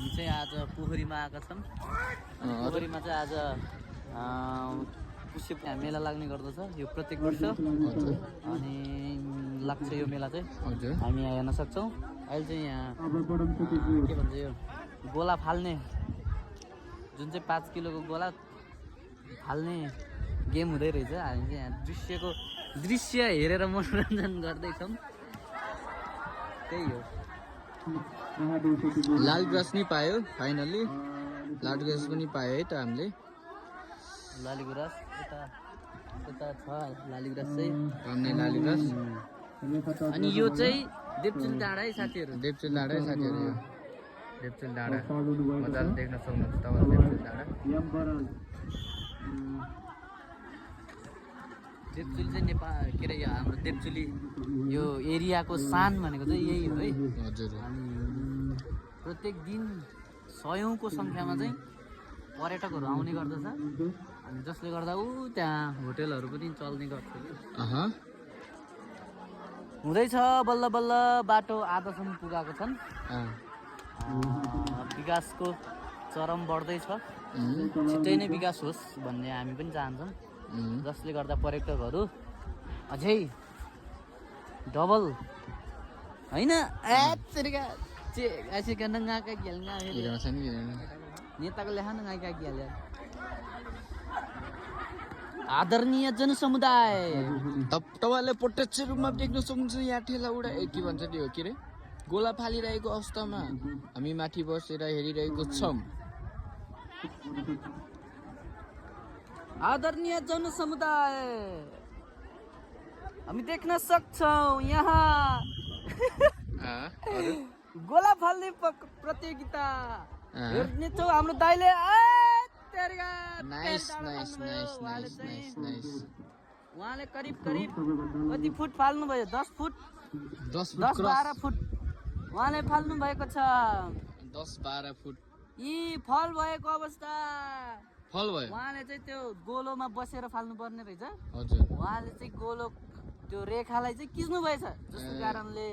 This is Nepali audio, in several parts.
हामी चाहिँ आज पोखरीमा आएका छौँ। पोखरीमा चाहिँ आज पुष्य मेला लाग्ने गर्दछ यो प्रत्येक वर्ष। अनि लाग्छ यो मेला चाहिँ हामी यहाँ हेर्न सक्छौँ। अहिले चाहिँ यहाँ के भन्छ यो गोला फाल्ने जुन चाहिँ 5 किलोको गोला फाल्ने गेम हुँदै रहेछ। हामी चाहिँ यहाँ दृश्य हेरेर मनोरञ्जन गर्दैछौँ। त्यही हो। लाल ग्रास नि पायो फाइनली। लाल ग्रास पनि पायो है त हामीले। लालीगुराँस यता छ लालीगुराँस चाहिँ हमने लालीगुराँस। अनि यो चाहिँ देवचुल डाँडा है साथीहरू। देवचुल डाँडा है साथीहरू। यो देवचुल डाँडा मजाले देख्न सक्नुहुन्छ तपाईहरु देवचुल डाँडा। देवचुल चाहिँ नेपाल के अरे हाम्रो देवचुली यो एरियाको सान भनेको चाहिँ यही हो है। हजुर। अनि प्रत्येक दिन सयौँको सङ्ख्यामा चाहिँ पर्यटकहरू आउने गर्दछ। अनि जसले गर्दा त्यहाँ होटेलहरू पनि चल्ने गर्छ कि। हुँदैछ बल्ल बल्ल बाटो आधासम्म पुगाएको छन्। विकासको चरम बढ्दैछ। छिट्टै नै विकास होस् भन्ने हामी पनि चाहन्छौँ। जसले गर्दा पर्यटकहरू अझै डबल होइन नेताको लेखान गायका गेल्या। आदरणीय जनसमुदाय तपाईले प्रत्यक्ष रूपमा देख्न सक्नुहुन्छ यहाँ ठेला उडा के भन्छ त्यो के रे गोला फालिरहेको अवस्थामा हामी माथि बसेर हेरिरहेको छौं। आदरणीय जनसमुदाय हामी देख्न सक्छौं यहाँ गोला फाल्ने प्रतियोगिता हेर्नेछौँ। हाम्रो दाइले उहाँले करिब कति फुट फाल्नु भयो? 10 फुट 10-12 फुट उहाँले फाल्नु भएको छ। 10-12 फुट यी फल भएको अवस्था। फल भयो। उहाँले चाहिँ त्यो गोलोमा बसेर फाल्नु पर्ने रहेछ। हजुर। उहाँले चाहिँ गोलो त्यो रेखालाई चाहिँ किच्नु भएछ। जसको कारणले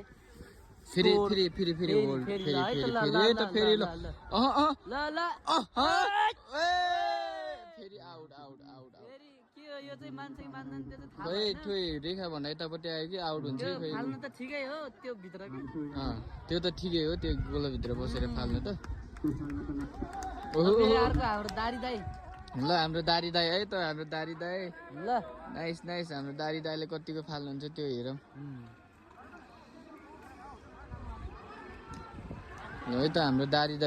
फेरि ल आउट फेरि के हो यो चाहिँ मान्छे मान्दैन त्यो चाहिँ थाहा भए ठोइ रेखा भन्दा यतापट्टि आयो कि आउट हुन्छ त्यो फाल्नु त ठिकै हो त्यो भित्र कि त्यो त ठिकै हो त्यो गोलो भित्र बसेर फाल्नु त। अर्को हाम्रो दारी दाई ल हाम्रो दारी दाई है त हाम्रो दारी दाई ल नाइस हाम्रो दारी दाईले कतिको फाल्नुहुन्छ त्यो हेरौँ है त हाम्रो दारी दाई।